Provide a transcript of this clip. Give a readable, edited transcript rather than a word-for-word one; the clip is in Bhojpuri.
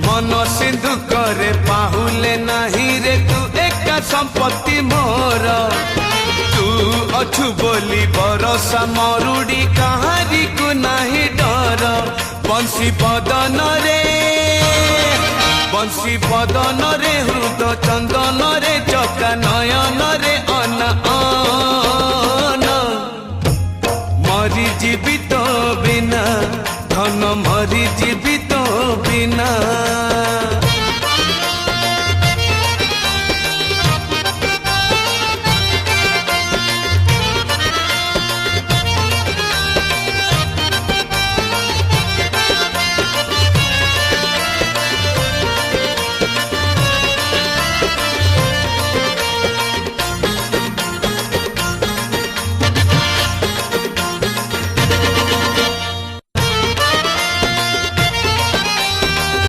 मन सिंधु करे पाहुले नहीं रे तू एका संपत्ति मोर तू अछु बोली बरसा मरुड़ी कहारी को नहीं डर बंशी बदन रे हृद चंदन रे चका नयन रे अन मरी जीवित बिना धन मरी जीवित बिना